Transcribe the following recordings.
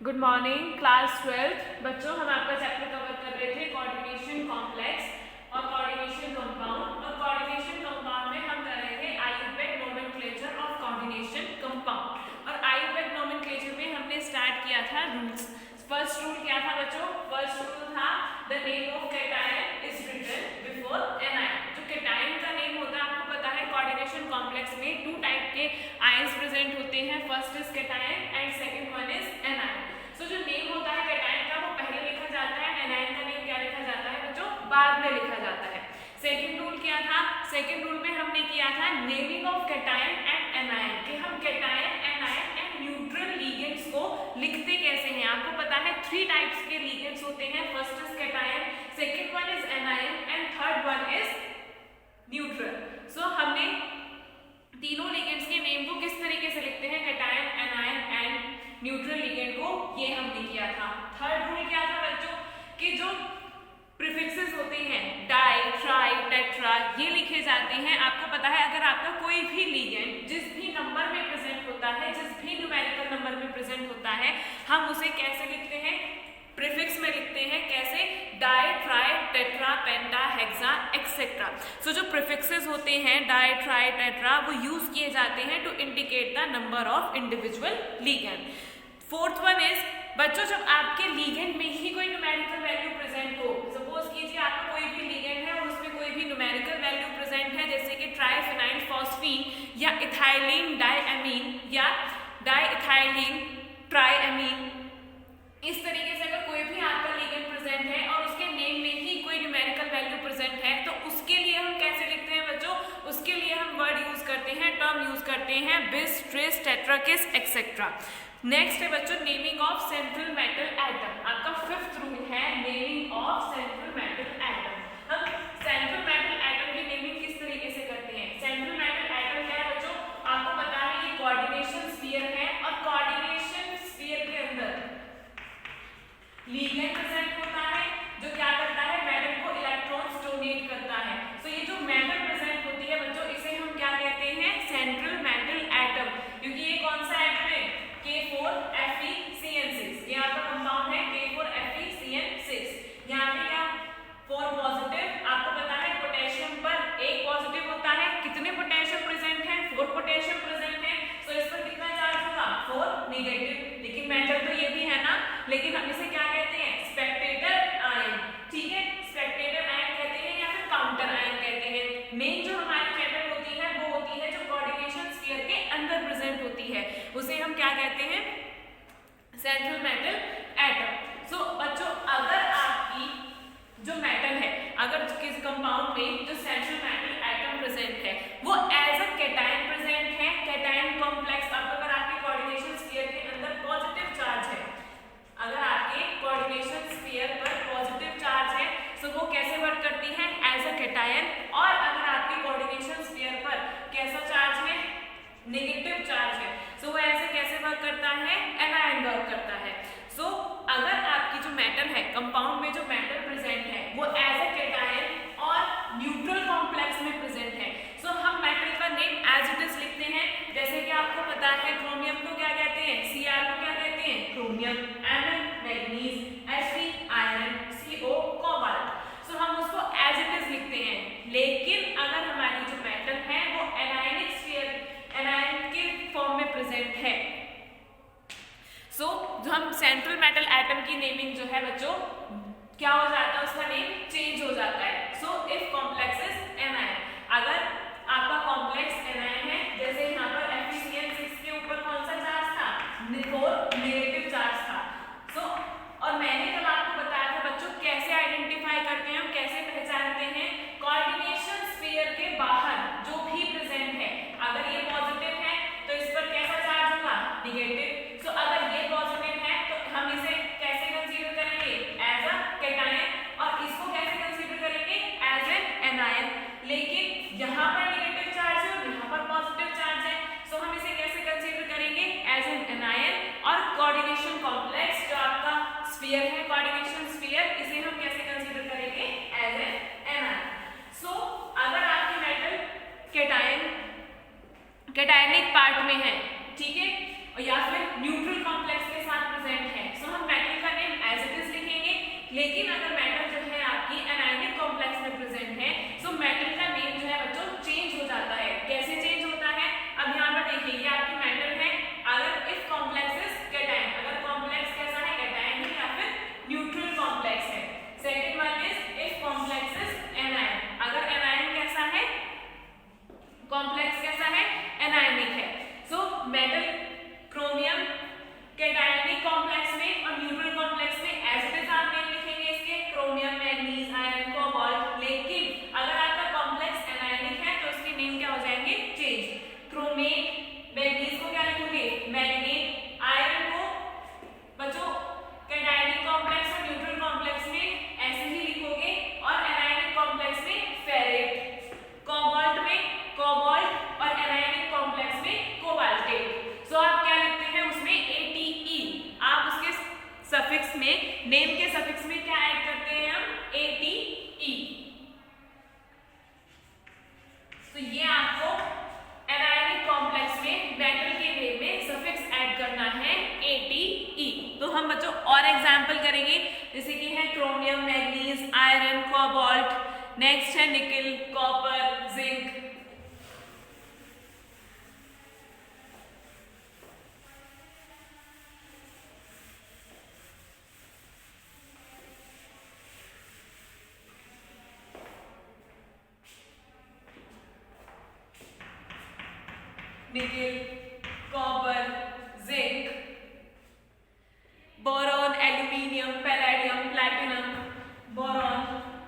Good morning class 12। बच्चों, हम आपका चैप्टर कवर कर रहे थे कोऑर्डिनेशन कॉम्प्लेक्स और कोऑर्डिनेशन कंपाउंड। और कोऑर्डिनेशन कंपाउंड में हम कर रहे थे Ayurveda nomenclature of coordination compound. और आयुर्वेद नोमेनक्लेचर में हमने स्टार्ट किया था रूल्स। फर्स्ट रूल क्या था बच्चों? फर्स्ट रूल था the name of cation is written before anion. जो कैटायन का नेम होता है, आपको पता है कोऑर्डिनेशन कॉम्प्लेक्स में टू टाइप के आयंस प्रेजेंट होते हैं। First is cation and second one is anion. So जो नेम होता है कैटायन का वो पहले लिखा जाता है, एनायन का नेम क्या लिखा जाता है बच्चों? बाद में लिखा जाता है। सेकंड रूल क्या था? सेकंड रूल में हमने किया था naming of cation and anion, कि हम cation, anion and neutral ligands को लिखते कैसे हैं। आपको पता है थ्री टाइप्स के लिगेंड्स होते हैं। First is cation, second one is anion and third one is neutral. So हमने तीनों लिगेंड्स के नेम को किस तरीके से लिखते हैं, cation, anion and neutral ligand को, ये हमने किया था। थर्ड रूल क्या था बच्चों? कि जो प्रीफिक्सेस होते हैं डाई, ट्राई, टेट्रा, ये लिखे जाते हैं। आपको पता है अगर आपका कोई भी लिगेंड जिस भी नंबर में प्रेजेंट होता है, जिस भी न्यूमेरिकल नंबर में प्रेजेंट होता है, हम उसे कैसे लिखते हैं? प्रीफिक्स में लिखते हैं। कैसे? Di, tri, tetra, penta, hexa etcetera. So जो प्रीफिक्सेस होते हैं डाई, ट्राई, टेट्रा, वो यूज किए जाते हैं to indicate the number of individual ligand. Fourth one is बच्चों, जब आपके लिगेंड में ही कोई न्यूमेरिकल वैल्यू प्रेजेंट हो, सपोज कीजिए आपका कोई भी लिगेंड है और उसमें कोई भी न्यूमेरिकल वैल्यू प्रेजेंट है, जैसे कि ट्राइफिनाइल फॉस्फीन या इथाइलिन डायमीन या डाइइथाइलिन ट्राइएमीन, इस तरीके से अगर कोई भी आपका लिगेंड प्रेजेंट है और उसके नेम में ही कोई न्यूमेरिकल वैल्यू प्रेजेंट है, तो उसके लिए हम कैसे लिखते हैं बच्चों? उसके लिए हम वर्ड यूज करते हैं, टर्म यूज करते हैं बिस, ट्रिस, टेट्राकिस एक्सेट्रा। नेक्स्ट है बच्चों naming of central metal atom. आपका फिफ्थ रूल है naming of central metal atom. हम सेंट्रल मेटल एटम की नेमिंग किस तरीके से करते हैं? सेंट्रल मेटल एटम क्या है बच्चों? आपको पता है ये कोऑर्डिनेशन स्फीयर है और कोऑर्डिनेशन स्फीयर के अंदर लिगेंड प्रेजेंट होता है जो क्या करता है? मेटल को इलेक्ट्रॉन्स डोनेट करता है। तो ये जो मेटल प्रेजेंट होती है बच्चों, इसे हम क्या कहते हैं? Central metal atom. क्योंकि ये कौन सा एटम है? K4FeCN6। ये आपका कंपाउंड है K4FeCN6। यहाँ पे क्या 4 पॉजिटिव, आपको पता है पोटेशियम पर एक पॉजिटिव होता है। कितने पोटेशियम प्रेजेंट है? 4 पोटेशियम प्रेजेंट है। तो इस पर कितना चार्ज होगा? 4 नेगेटिव। लेकिन मेटल तो ये भी है ना, लेकिन हम इसे क्या कहते हैं? Spectator ion. ठीक है, स्पेक्टेटर आयन कहते हैं या फिर काउंटर आयन कहते हैं। मेन जो हमारी मेटल होती है वो होती है जो कोऑर्डिनेशन स्फीयर के अंदर प्रेजेंट होती है, उसे हम क्या कहते हैं? Central metal atom. सो बच्चों, अगर आपकी जो मेटल है, अगर किस कंपाउंड में जो सेंट्रल मेटल एटम प्रेजेंट है वो एज अ कैटायन प्रेजेंट है, कैटायन कॉम्प्लेक्स, अब अगर आपके कोऑर्डिनेशन स्फीयर के अंदर पॉजिटिव चार्ज है, अगर आपके कोऑर्डिनेशन स्फीयर पर पॉजिटिव चार्ज है, तो वो कैसे वर्क करती है? As a cation. और अगर आपके कोऑर्डिनेशन स्फीयर पर कैसा चार्ज है? नेगेटिव चार्ज है, सो वो ऐसे कैसे वर्क करता है? एनायन वर्क करता है। सो अगर आपकी जो मेटल है, कंपाउंड में जो मेटल प्रेजेंट है वो एज अ कैटायन और न्यूट्रल कॉम्प्लेक्स में प्रेजेंट है, सो हम मेटल का नेम एज इट इज लिखते हैं। जैसे कि आपको पता है क्रोमियम को क्या कहते हैं? Cr को क्या कहते हैं? Chromium. Mn manganese, Fe iron, Co cobalt. So हम उसको एज इट इज लिखते हैं। लेकिन अगर हमारी जो मेटल है वो एनायनिक स्फीयर, एनायन के फॉर्म में प्रेजेंट है, सो जो हम सेंट्रल मेटल एटम की नेमिंग जो है बच्चों, क्या हो जाता है? उसका नेम चेंज हो जाता है। So if complex is anion, अगर आपका कॉम्प्लेक्स एनायन है, जैसे यहाँ पर FeCN6 के ऊपर कौन सा चार्ज था? 4 नेगेटिव चार्ज था। सो और मैंने कल आपको बताया था बच्चों कैसे आइडेंटिफाई करते हैं, हम कैसे पहचानते हैं? कोऑर्डिनेशन स्फीयर के बाहर जो भी प्रेजेंट है, अगर ये पॉजिटिव है तो इस पर कैसा चार्ज होगा? नेगेटिव। सो अगर ये पॉजिटिव है तो हम इसे कैसे कंसीडर करेंगे? As a cation. और इसको कैसे कंसीडर करेंगे? As an anion. लेकिन यहाँ पर नेगेटिव चार्ज है और यहाँ पर पॉजिटिव चार्ज है, सो हम इसे कैसे कंसीडर करेंगे? As an anion. और कोऑर्डिनेशन कॉम्प्लेक्स जो आपका स्फीयर है, कोऑर्डिनेशन स्फीयर, इसे हम कैसे कंसीडर करेंगे? As an anion. सो अगर आपकी मेटल कैटायनिक पार्ट में है, ठीक है, और या फिर न्यूट्रल कॉम्प्लेक्स के साथ प्रेजेंट है, में नेम के सफिक्स में क्या ऐड करते हैं हम? ATE। तो ये आपको एनायनिक कॉम्प्लेक्स में मेटल के नेम में सफिक्स ऐड करना है ATE। तो हम बच्चों और एग्जांपल करेंगे, जैसे कि है chromium, manganese, iron, cobalt, next है निकल, कॉपर, जिंक। निकल, copper, zinc, boron, aluminium, palladium, platinum, boron,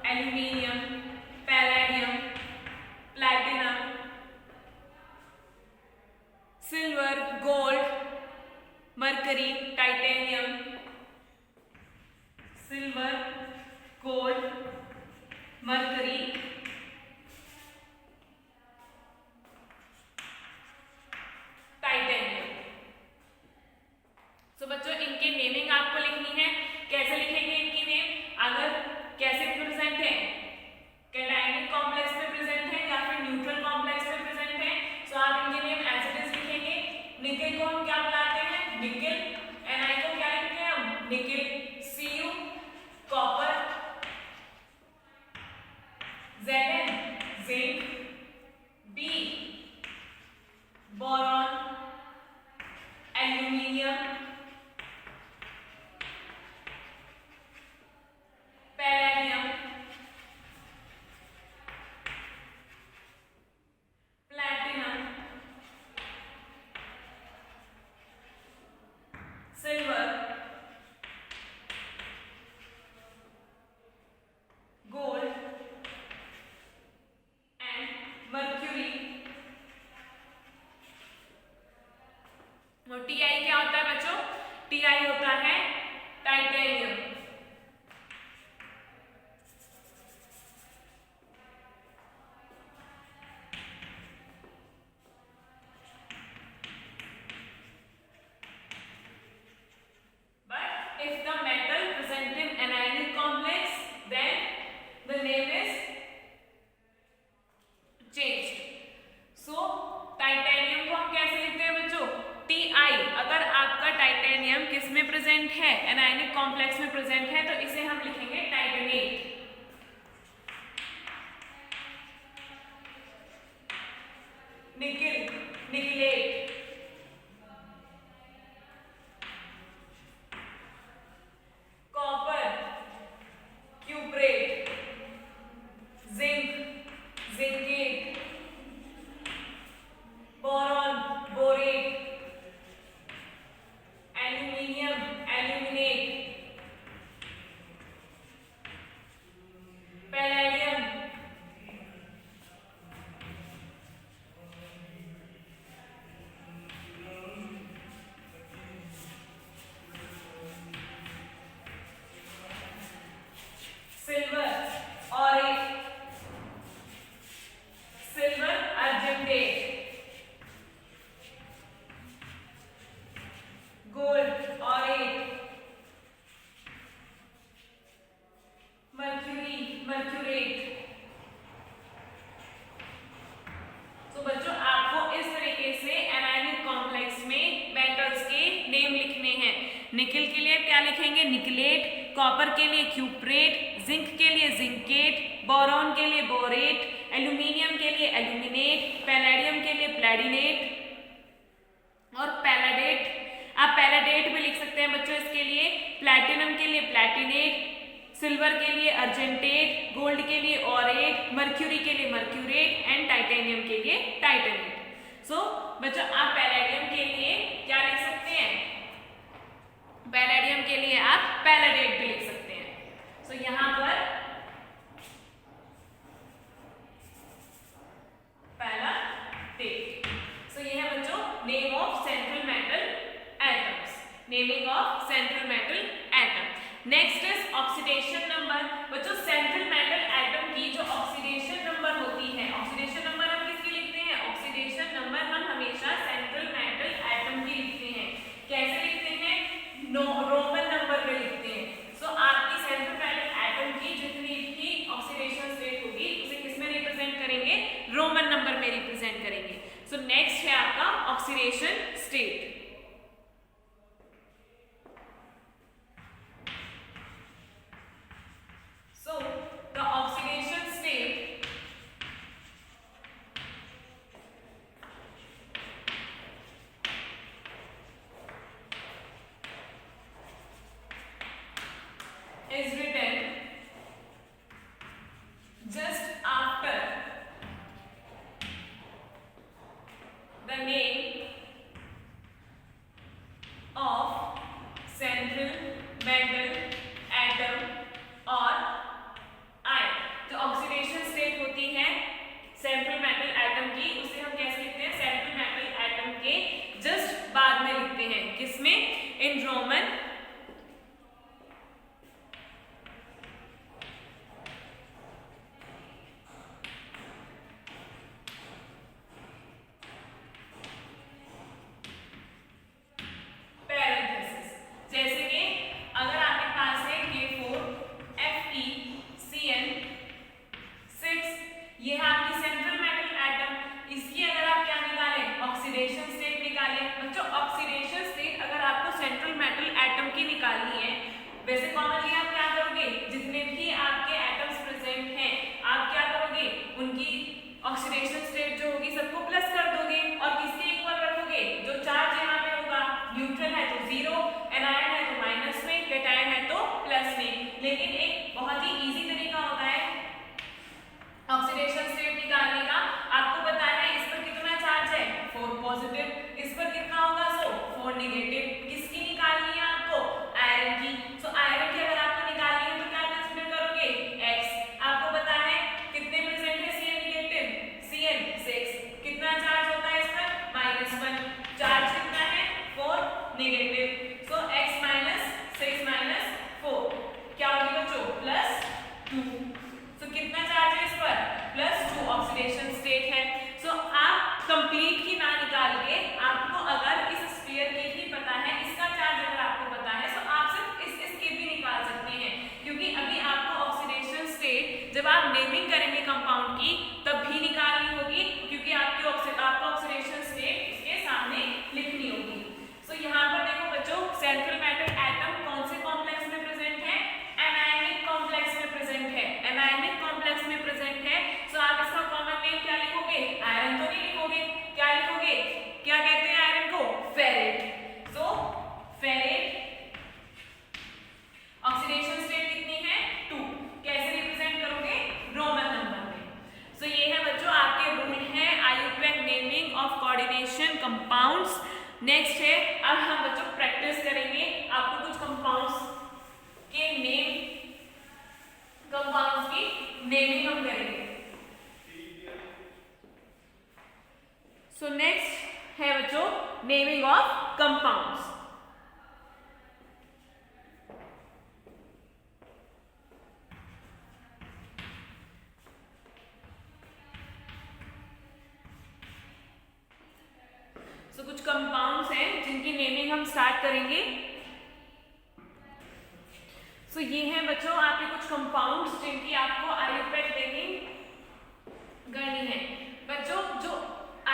aluminium, palladium, platinum, silver, gold, mercury, titanium, silver, gold, mercury, titanium. तो बच्चों इनके नेमिंग आपको लिखनी है। कैसे लिखेंगे इनकी नेम? अगर कैसे प्रेजेंट है, कैटायनिक कॉम्प्लेक्स में प्रेजेंट है या फिर न्यूट्रल कॉम्प्लेक्स में प्रेजेंट है, तो आप इनके नेम एज इट इज लिखेंगे। निकल को हम क्या बुलाते हैं? निकल। Ni को क्या लिखते हैं हम? निकल, Cu, copper, Zn, zinc, B, boron, aluminium, palladium, platinum, silver, gold and mercury. और Ti क्या होता है बच्चों? Ti होता है titanium. But if the metal present in anionic complex, then the name is changed. So titanium को हम कैसे लिखते हैं बच्चों? Ti। अगर आपका टाइटेनियम किस में प्रेजेंट है? एनायनिक कॉम्प्लेक्स में प्रेजेंट है, तो इसे हम लिखेंगे titanate. Nickel, nickelate, copper, cuprate, zinc, zincate, boron, borate, aluminium, aluminate, palladium, silver, aurate, silver argentate, gold, aurate, mercury, mercurate. तो बच्चों आपको इस तरीके से एनायनिक कॉम्प्लेक्स में मेटल्स के नेम लिखने हैं। निकल के लिए क्या लिखेंगे? निकलेट, कॉपर के लिए क्यूप्रेट, जिंक के लिए जिंकेट, बोरॉन के लिए बोरेट, एल्यूमिनियम के लिए एल्यूमिनेट, पैलेडियम के लिए प्लैटिनेट और पैलाडेट। आप पैलाडेट भी लिख सकते हैं बच्चों इसके लिए। प्लैटिनम के लिए प्लैटिनेट, सिल्वर के लिए अर्जेंटेट, गोल्ड के लिए ऑरेट, मर्क्यूरी के लिए मर्क्यूरेट एंड टाइटेनियम के लिए टाइटेनेट। सो बच्चों आप पैलेडियम के लिए क्या लिख सकते हैं? पैलेडियम के लिए आप पैलाडेट भी लिख सकते हैं। सो यहाँ पर पैलाडेट। सो ये है बच्चों name of central metal atoms, naming of central metal atom. Next is oxidation number. बच्चों सेंट्रल मेटल एटम की जो ऑक्सीडेशन नंबर होती है, ऑक्सीडेशन नंबर हम किसकी लिखते हैं? ऑक्सीडेशन नंबर हम हमेशा सेंट्रल मेटल एटम की लिखते हैं। कैसे लिखते हैं? रोमन नंबर में लिखते हैं। is written just after the name of central metal atom or ion। जो ऑक्सीडेशन स्टेट होती है सेंट्रल मेटल एटम की, उसे हम कैसे लिखते हैं? सेंट्रल मेटल एटम के जस्ट बाद में लिखते हैं, किसमें? In Roman parenthesis. जैसे कि अगर आपके पास है Ke4FeCN6, ये है आपकी सेंट्रल मेटल एटम। इसकी अगर आप क्या निकालें? ऑक्सीडेशन स्टेट निकालें। बच्चों ऑक्सीडेशन स्टेट अगर आपको सेंट्रल मेटल एटम की निकालनी है, वैसे कॉमनली आप क्या करोगे? जितने भी आपके एटम्स प्रेजेंट हैं आप क्या करोगे? उनकी ऑक्सीडेशन स्टेट जो होगी सबको प्लस कर दोगे और किसके इक्वल रखोगे? जो चार्ज यहाँ पे होगा, न्यूट्रल है तो 0, एनायन है तो माइनस में, कैटायन है तो प्लस में। लेकिन एक बहुत ही इजी तरीका होता है ऑक्सीडेशन स्टेट निकालने का। आपको पता है इस पर कितना चार्ज है? 4 पॉजिटिव। इस पर कितना होगा? 4 नेगेटिव। किसकी निकालनी है आपको? आयरन की। सो आयरन की अगर आपको निकालनी है तो क्या कंसीडर करोगे? X। आपको पता है कितने प्रेजेंट है Cn नेगेटिव? Cn6। कितना चार्ज होता है इस पर? -1। चार्ज कितना है? 4 नेगेटिव। सो X - 6 - 4 क्या होगी बच्चों? +2। सो कितना चार्ज है इस पर? +2। ऑक्सीडेशन स्टेट है। सो आप कंप्लीट की ना निकाल के, आपको अगर इस स्फीयर की ही पता है, इसका चार्ज अगर आपको पता है, सो आप सिर्फ इसके भी निकाल सकते हैं। क्योंकि अभी आपको ऑक्सीडेशन स्टेट जब आप नेमिंग करेंगे कंपाउंड की तब भी निकालनी होगी, क्योंकि आपको ऑक्सीडेशन स्टेट इसके सामने लिखनी होगी। सो यहाँ पर देखो बच्चों, सेंट्रल मेटल एटम कौन से कॉम्प्लेक्स में प्रेजेंट है? एनायनिक कॉम्प्लेक्स में प्रेजेंट है। एनायनिक कॉम्प्लेक्स में प्रेजेंट है। सो आप इसका कॉमन नेम क्या लिखोगे? आयरन तो नहीं लिखोगे, क्या लिखोगे? क्या कहते हैं आयरन को? फेरेट। सो फेरेट ऑक्सीडेशन स्टेट कितनी है? 2। कैसे रिप्रेजेंट करोगे? रोमन नंबर में। सो ये है बच्चों आपके रूल है IUPAC naming of coordination compounds. Next है, अब हम बच्चों प्रैक्टिस करेंगे। आपको कुछ कंपाउंड्स के नेम, कंपाउंड्स की नेमिंग हम करेंगे। सो नेक्स्ट है बच्चों नेमिंग ऑफ कंपाउंड्स। सो कुछ कंपाउंड्स हैं जिनकी नेमिंग हम स्टार्ट करेंगे। सो ये हैं बच्चों आपके कुछ कंपाउंड्स जिनकी आपको IUPAC नेमिंग करनी है। बच्चों जो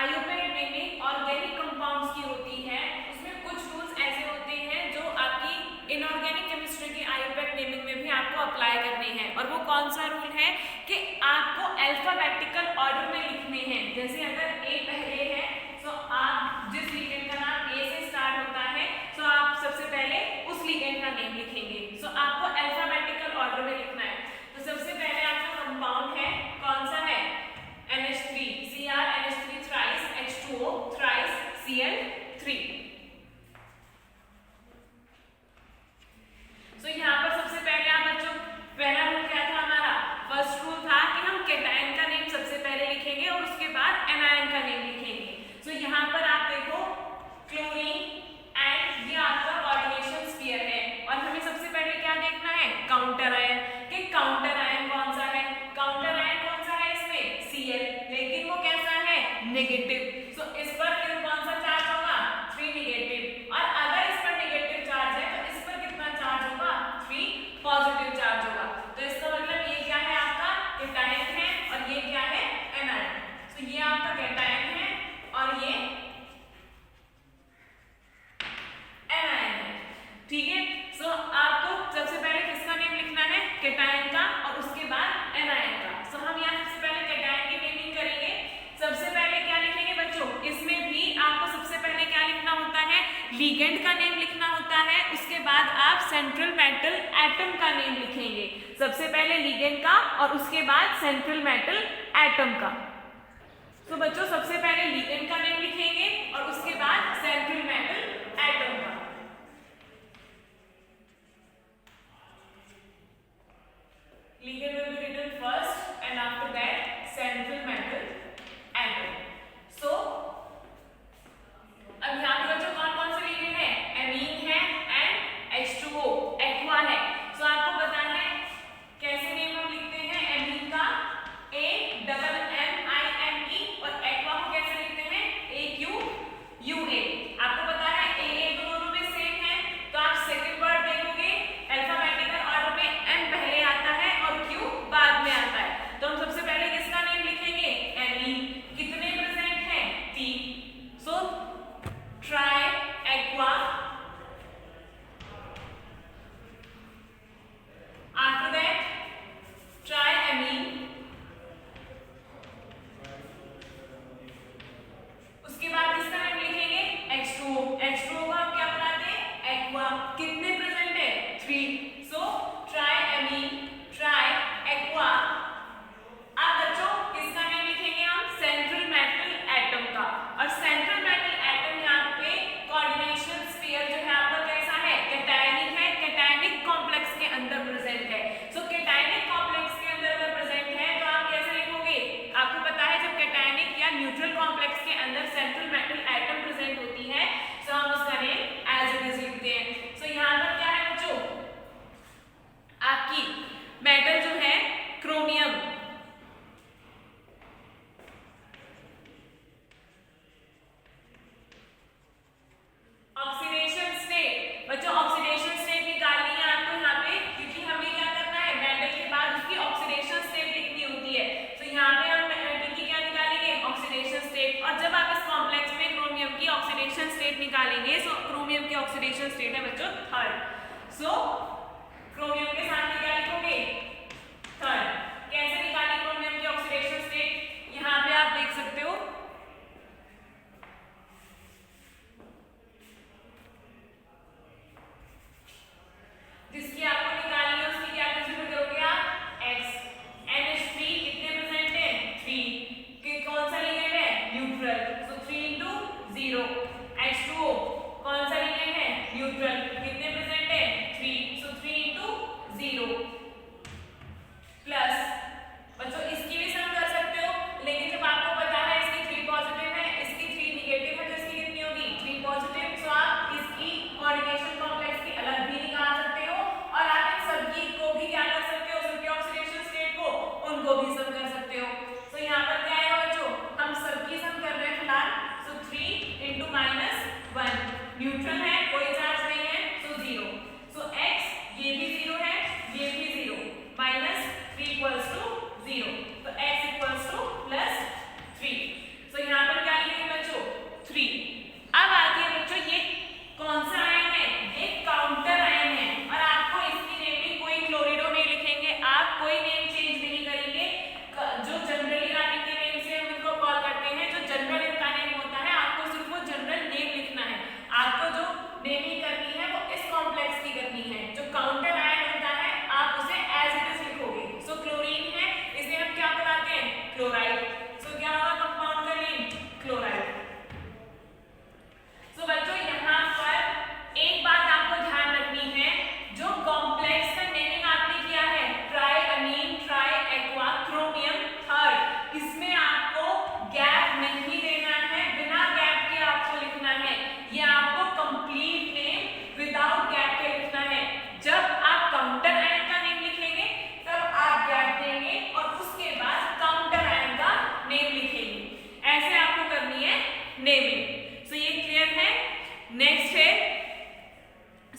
IUPAC नेमिंग ऑर्गेनिक कंपाउंड्स की होती है, उसमें कुछ रूल्स ऐसे होते हैं जो आपकी इनऑर्गेनिक केमिस्ट्री की IUPAC नेमिंग में भी आपको अप्लाई करने हैं। और वो कौन सा रूल है कि आपको अल्फाबेटिकल ऑर्डर में लिखने हैं। जैसे अगर A पहले है, तो आप जिस लिगेंड का नाम A से स्टार्ट होता है, तो आप सबसे पहले उस लिगेंड का नेम लिखेंगे। सो आपको अल्फाबेटिकल ऑर्डर में लिखना है। तो सबसे पहले आपका कंपाउंड है, कौन सा है? NH3, CrNH3 thrice H2O thrice Cl3। सो यहाँ पर सबसे पहले आप बच्चों, पहला रूल क्या था हमारा? फर्स्ट रूल था कि हम कैटायन का नेम सबसे पहले लिखेंगे और उसके बाद एनायन का नेम लिखेंगे। सो यहाँ पर आप देखो क्लोरीन एंड ये आपका कोऑर्डिनेशन स्फीयर है, और हमें सबसे पहले क्या देखना है? Counter ion. कि काउंटर आयन कौन सा है? काउंटर आयन कौन सा है इसमें? Cl, लेकिन वो कैसा है? नेगेटिव। सो इस पर फिर कौन सा चार्ज होगा? 3 नेगेटिव। और अगर इस पर नेगेटिव चार्ज है तो इस पर कितना चार्ज होगा? 3 पॉजिटिव चार्ज होगा। तो इसका मतलब ये क्या है? आपका कैटायन है, और ये क्या है? एनायन। सो ये आपका कैटायन है और ये एनायन है। ठीक है। सो आपको सबसे पहले किसका नेम लिखना है? कैटायन का, और उसके बाद एनायन का। सो हम यहाँ सबसे पहले कैटायन की नेमिंग करेंगे। सबसे पहले क्या लिखेंगे बच्चों? इसमें भी आपको सबसे पहले क्या लिखना होता है? लिगेंड का नेम लिखना होता है। उसके बाद आप सेंट्रल मेटल एटम का नेम लिखेंगे। सबसे पहले लिगेंड का और उसके बाद सेंट्रल मेटल एटम का। तो बच्चों सबसे पहले लिगेंड का नेम लिखेंगे और उसके बाद सेंट्रल मेटल एटम का। Ligand will be written first and after that central metal atom. So अब यहाँ पे बच्चों कौन कौन से लिगेंड है? एमीन है एंड H2O एक्वा है। सो आपको पता है कैसे नेम हम लिखते हैं एमीन का AMMINE और एक्वा को कैसे लिखते हैं AQUA। आपको पता है AA तो दोनों में सेम है, तो आप सेकंड वर्ड देखोगे अल्फाबेटिकल ऑर्डर में M पहले आता है और Q बाद में आता है। तो हम सबसे पहले किसका नेम लिखेंगे? एमीन। कितने प्रेजेंट हैं? 3। So try aqua, after that try amine, उसके बाद किसका नेम लिखेंगे? H2O। H2O को हम क्या बनाते हैं? एक्वा। कितने प्रेजेंट है? 3। So try amine, try aqua. अब बच्चों किसका नेम लिखेंगे हम? सेंट्रल मेटल एटम का। और सेंट्रल मेटल एटम यहाँ पे कोऑर्डिनेशन स्फीयर जो है आपका कैसा है? कैटायनिक है, कैटायनिक कॉम्प्लेक्स के अंदर प्रेजेंट है। सो कैटायनिक कॉम्प्लेक्स के अंदर अगर प्रेजेंट है तो आप कैसे लिखोगे? आपको पता है जब कैटायनिक या न्यूट्रल कॉम्प्लेक्स के अंदर सेंट्रल मेटल एटम प्रेजेंट होती है तो हम उसका नेम एज इट इज लिखते हैं। सो यहाँ पर क्या है बच्चों? आपकी मेटल जो है क्रोमियम, ऑक्सीडेशन स्टेट। बच्चों ऑक्सीडेशन स्टेट निकालनी है आपको यहाँ पे, क्योंकि हमें क्या करना है? मेटल के बाद उसकी ऑक्सीडेशन स्टेट लिखनी होती है। तो यहाँ पे हम मेटल की क्या निकालेंगे? Oxidation state. और जब आप इस कॉम्प्लेक्स में क्रोमियम की ऑक्सीडेशन स्टेट निकालेंगे, सो क्रोमियम की ऑक्सीडेशन स्टेट है बच्चों 3rd। सो क्रोमियम के साथ में क्या लिखोगे? 3rd। कैसे निकाली क्रोमियम की ऑक्सीडेशन स्टेट? यहाँ पे आप देख सकते हो जिसकी आपको निकालनी है उसकी क्या कंसीडर करोगे आप? X। NH3 कितने प्रेजेंट है? 3। कि कौन सा लिगेंड है? न्यूट्रल। सो 3 into 0। H2O कौन सा लिगेंड है? न्यूट्रल। कितने प्रेजेंट है? 3। सो 3 into 0 प्लस बच्चों इसकी भी सम कर सकते हो, लेकिन जब आपको पता है इसकी 3 पॉजिटिव है, इसकी 3 नेगेटिव है, तो इसकी कितनी होगी? 3 पॉजिटिव। सो आप इसकी कोऑर्डिनेशन कॉम्प्लेक्स की अलग भी निकाल सकते हो और आप इन सबकी को भी क्या कर सकते हो? सबकी ऑक्सीडेशन स्टेट को उनको भी सम कर सकते हो। सो यहाँ पर क्या आएगा बच्चों? हम सबकी सम कर रहे हैं फिलहाल। सो 3 into -1 न्यूट्रल है, कोई चार्ज नहीं है, सो 0। सो x ये भी 0 है, ये भी 0, -3 equals to 0। तो x equals to +3। सो यहाँ पर क्या लिखेंगे बच्चों? 3। अब आती है बच्चों ये कौन सा आयन है? ये काउंटर आयन है। और आपको इसकी नेमिंग कोई क्लोरिडो नहीं लिखेंगे, आप कोई नेम चेंज नहीं करेंगे। जो जनरली रानी के नेम से हम इनको कॉल करते हैं, जो जनरल इनका नेम होता है, आपको सिर्फ वो जनरल नेम लिखना है। आपको जो नेमिंग करनी है वो इस कॉम्प्लेक्स की करनी है। जो काउंटर आयन होता है आप उसे एज इट इज लिखोगे। सो क्लोरीन है, इसे हम क्या बुलाते हैं? क्लोराइड। सो क्या होगा कंपाउंड का नेम? क्लोराइड। सो बच्चों यहाँ पर एक बात आपको ध्यान रखनी है, जो कॉम्प्लेक्स का नेमिंग आपने किया है ट्राई अमीन, ट्राई एक्वा, क्रोमियम 3rd, इसमें आपको गैप नहीं देना है, बिना गैप के आपको लिखना है। ये आपको कंप्लीट नेम विदाउट गैप के लिखना है। जब आप काउंटर आयन का नेम लिखेंगे तब आप गैप देंगे और उसके बाद काउंटर आयन का नेम लिखेंगे। ऐसे आपको करनी है नेमिंग। सो ये क्लियर है? नेक्स्ट है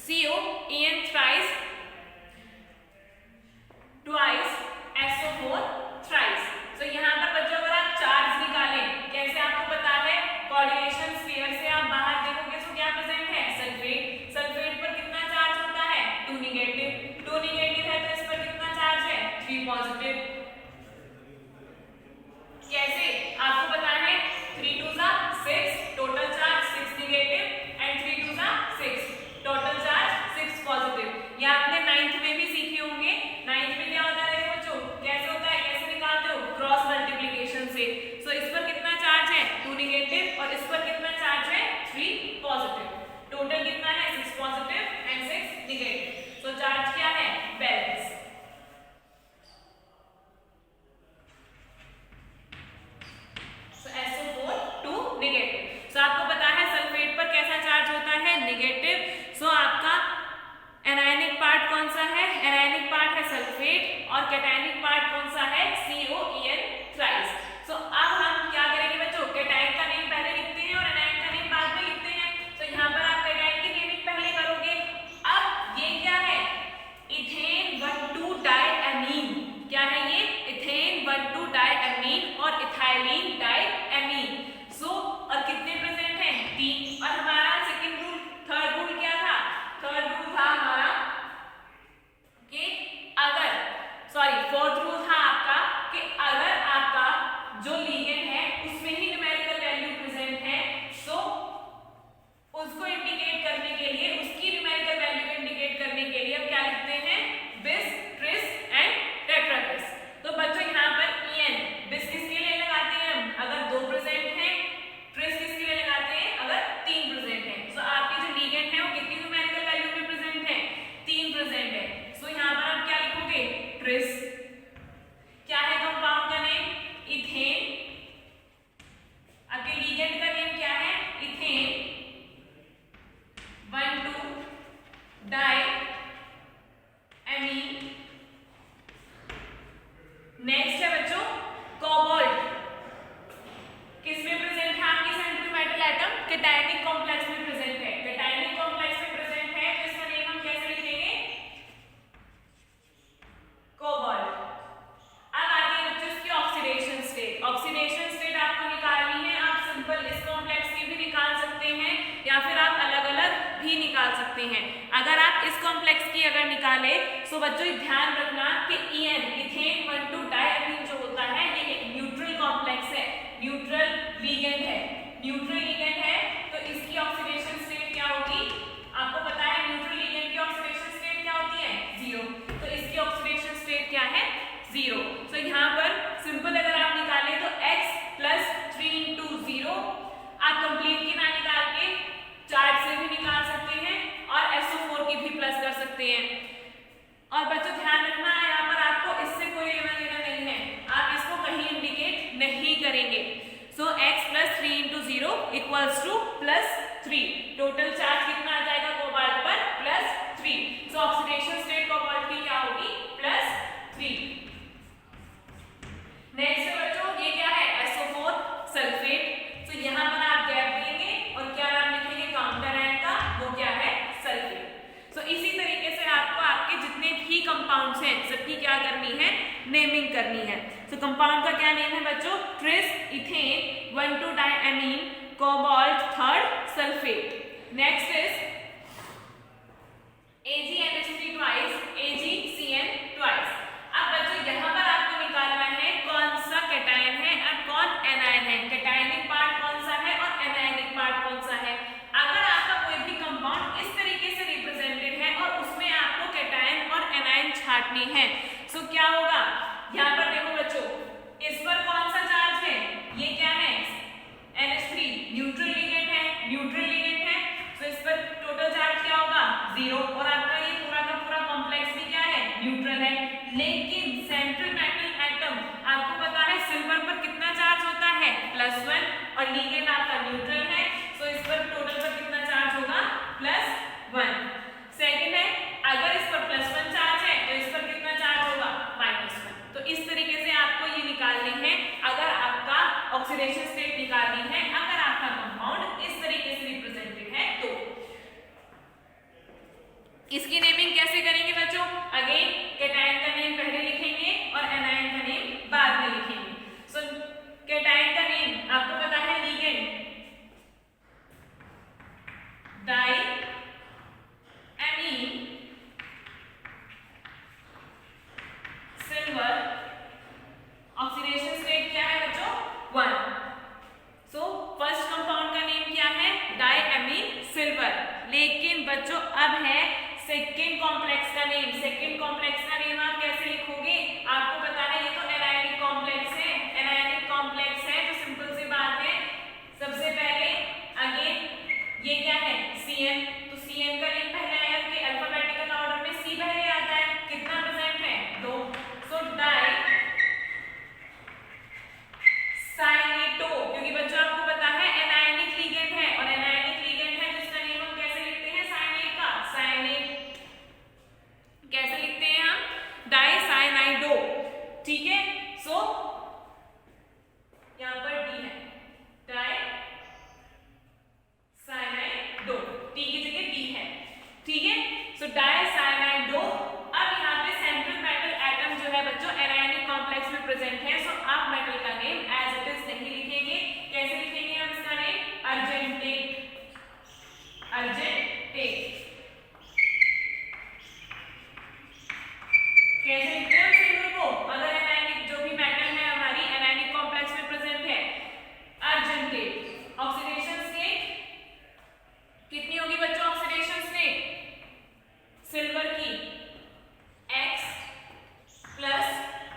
COEN thrice, twice, SO4 thrice. So यहाँ पर बच्चों अगर आप चार्ज निकालें, कैसे आपको पता है? कोऑर्डिनेशन स्फीयर से आप बाहर देखोगे तो क्या प्रेजेंट है? सल्फेट। सल्फेट पर कितना चार्ज होता है? 2 नेगेटिव। 2 नेगेटिव है तो इस पर कितना चार्ज है? 3 पॉजिटिव। कैसे? आपको पता है 3 2 6, total charge 6 negative and 3 2 6, total charge 6 positive. जो चार्ज क्या है, बैलेंस। SO4 2 negative. सो आपको पता है सल्फेट पर कैसा चार्ज होता है, नेगेटिव। सो आपका एनायनिक पार्ट कौन सा है, एनायनिक पार्ट है सल्फेट और कैटायनिक पार्ट कौन सा है, COEN थ्राइस। सो अब हम क्या करेंगे बच्चों, कैटायन का नेम पहले लिखते हैं और एनायन का नेम बाद में लिखते हैं। तो यहाँ पर आप कैटायन की नेमिंग पहले करोगे। अब ये क्या है, इथेन 1,2 डाइएमीन। क्या है ये, इथेन 1,2 डाइएमीन और इथाइलिन डाइएमीन। सो और कितने प्रेजेंट हैं, 3। और हमारा सेकंड रूल, थर्ड रूल क्या था, थर्ड रूल था हमारा कि अगर, सॉरी फोर्थ रूल था आपका कि अगर आपका जो लिगेंड है उसमें ही न्यूमेरिकल वैल्यू प्रेजेंट है, सो उसको इंडिकेट करने के लिए, उसकी न्यूमेरिकल वैल्यू को इंडिकेट करने के लिए हम क्या लिखते हैं, बिस, ट्रिस एंड टेट्राबिस। तो बच्चों यहाँ पर EN बिस किसके लिए लगाते हैं हम, अगर 2 प्रेजेंट है, ट्रिस किसके लिए लगाते हैं अगर 3 प्रेजेंट है। सो आपकी जो लिगेंड है वो कितनी न्यूमेरिकल वैल्यू में प्रेजेंट है, 3 प्रेजेंट है। सो यहाँ पर आप क्या लिखोगे, ट्रिस। क्या है कंपाउंड का नेम, इथेन। आपके लिगेंड का नेम क्या है, इथेन 1,2 डाइएमीन। नेक्स्ट है बच्चों कोबाल्ट। किसमें प्रेजेंट है आपकी central metal atom, cationic complex में प्रेजेंट है। कैटायनिक कॉम्प्लेक्स में प्रेजेंट है तो इसका नेम हम कैसे लिखेंगे, कोबाल्ट। अब आती है बच्चों इसकी ऑक्सीडेशन स्टेट। ऑक्सीडेशन स्टेट आपको निकालनी है, आप सिंपल इस कॉम्प्लेक्स की भी निकाल सकते हैं या फिर आप अलग अलग भी निकाल सकते हैं। अगर आप इस कॉम्प्लेक्स की अगर निकाले तो बच्चों ध्यान रखना कि EN इथेन 1,2 डाइएमीन जो होता है ये एक न्यूट्रल कॉम्प्लेक्स है, न्यूट्रल लिगेंड है। न्यूट्रल लिगेंड है तो इसकी ऑक्सीडेशन स्टेट क्या होगी, आपको पता है न्यूट्रल लिगेंड की ऑक्सीडेशन स्टेट क्या होती है, 0। तो इसकी ऑक्सीडेशन स्टेट क्या है, 0। तो यहाँ पर सिंपल अगर आप निकालें तो X + 3 × 0 आप कंप्लीट की ना निकाल के चार्ट से भी निकाल सकते हैं और SO4 की भी प्लस कर सकते हैं। और बच्चों ध्यान रखना यहाँ पर आपको इससे कोई लेना देना नहीं है, आप इसको कहीं इंडिकेट नहीं करेंगे। सो X + 3 × 0 = +3। टोटल चार्ज कितना आ जाएगा कोबाल्ट पर, +3। सो ऑक्सीडेशन स्टेट कोबाल्ट की क्या होगी, +3। नेक्स्ट है बच्चों ये क्या है, SO4 सल्फेट। तो यहाँ पर आप गैप देंगे और क्या नाम लिखेंगे काउंटर आयन का, वो क्या है, सल्फेट। सो इसी तरीके से आपको आपके जितने भी कंपाउंड्स हैं सबकी क्या करनी है, नेमिंग करनी है। तो कंपाउंड का क्या नेम है बच्चों, tris, ethane 1,2 diamine, cobalt, third sulphate. Next is AgNH3 twice, AgCN twice. अब बच्चों यहाँ पर आपको निकालना है कौन सा कैटायन है और कौन एनायन है, कैटायनिक पार्ट कौन सा है और एनायनिक पार्ट कौन सा है। अगर आपका कोई भी कंपाउंड इस तरीके से रिप्रेजेंटेड है और उसमें आपको कैटायन और एनायन छांटनी है, सो क्या होगा, यहाँ पर देखो बच्चों इस पर कौन सा चार्ज है, ये क्या है, NH3 न्यूट्रल लिगेंड है, न्यूट्रल लिगेंड है। सो इस पर टोटल चार्ज क्या होगा, 0। और आपका ये पूरा का पूरा कॉम्प्लेक्स भी क्या है, न्यूट्रल है। लेकिन सेंट्रल मेटल एटम आपको पता है सिल्वर पर कितना चार्ज होता है, +1 और लिगेंड आपका न्यूट्रल है। सो इस पर टोटल पर कितना चार्ज होगा, +1। सेकंड है अगर इस पर +1 चार्ज है तो इस पर कितना चार्ज होगा, -1। तो इस तरीके से आपको ये निकालनी है अगर आपका ऑक्सीडेशन स्टेट निकालनी है, अगर आपका कंपाउंड इस तरीके से रिप्रेजेंटेड है तो। इसकी नेमिंग कैसे करेंगे बच्चों, अगेन कैटायन का नेम पहले लिखेंगे और एनायन का नेम बाद में लिखेंगे। सो कैटायन का नेम आपको पता है ligand diamine, silver, oxidation state क्या है बच्चों, 1। सो फर्स्ट कंपाउंड का नेम क्या है, डाइएमीन सिल्वर। लेकिन बच्चों अब है सेकेंड कॉम्प्लेक्स का नेम। सेकेंड कॉम्प्लेक्स का नेम आप कैसे लिखोगे, आपको पता है ये तो एनायनिक कॉम्प्लेक्स है, एनायनिक कॉम्प्लेक्स है तो सिंपल सी बात है, सबसे पहले अगेन ये क्या है, CN। तो CN का नेम पहले आएगा कि अल्फाबेटिकल ऑर्डर में C ठीक है। सो डाइसाइनाइड 2। अब यहाँ पे सेंट्रल मेटल एटम जो है बच्चों एनायनिक कॉम्प्लेक्स में प्रेजेंट है। सो आप मेटल का नेम एज इट इज नहीं लिखेंगे। कैसे लिखेंगे हम इसका नेम? अर्जेंटेट। अर्जेंटेट कैसे लिखते हैं सिंबल को? अगर एनायनिक जो भी मेटल है हमारी एनायनिक कॉम्प्लेक्स में प्रेजेंट है, अर्जेंटेट। ऑक्सीडेशन स्टेट कितनी होगी बच्चों? ऑक्सीडेशन स्टेट सिल्वर की x plus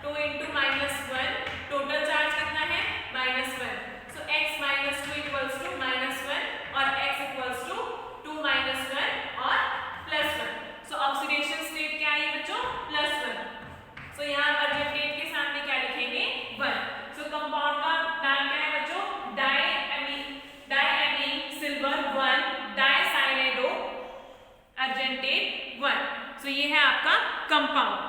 2 into -1, total charge कितना है? -1। सो x -2 इक्वल्स टू -1 और x इक्वल्स टू 2 -1 और +1। सो ऑक्सीडेशन स्टेट क्या है बच्चों? +1। सो यहाँ अर्जेंटेट के सामने क्या लिखेंगे? 1। सो कंपाउंड का नाम क्या है बच्चों? डायएमीन सिल्वर 1, डाइसाइनाइडो अर्जेंटेट 1। सो ये है आपका कंपाउंड।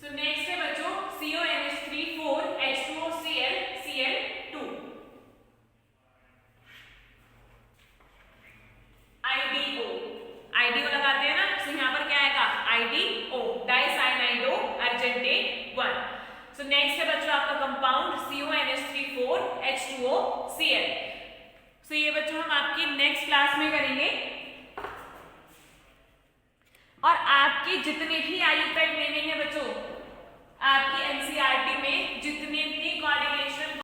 सो नेक्स्ट है बच्चों CONH3 4H2OCl Cl2। आईडीओ लगाते हैं ना, सो यहाँ पर क्या आएगा? आईडीओ डाइसाइनाइडो अर्जेंटेट 1। सो नेक्स्ट है बच्चों आपका कंपाउंड CONH3 4H2OCl। सो ये बच्चों हम आपकी नेक्स्ट क्लास में करेंगे। और आपकी जितने भी आयुर्वेद नेमिंग है बच्चों, आपकी एनसीईआरटी में जितने भी कोऑर्डिनेशन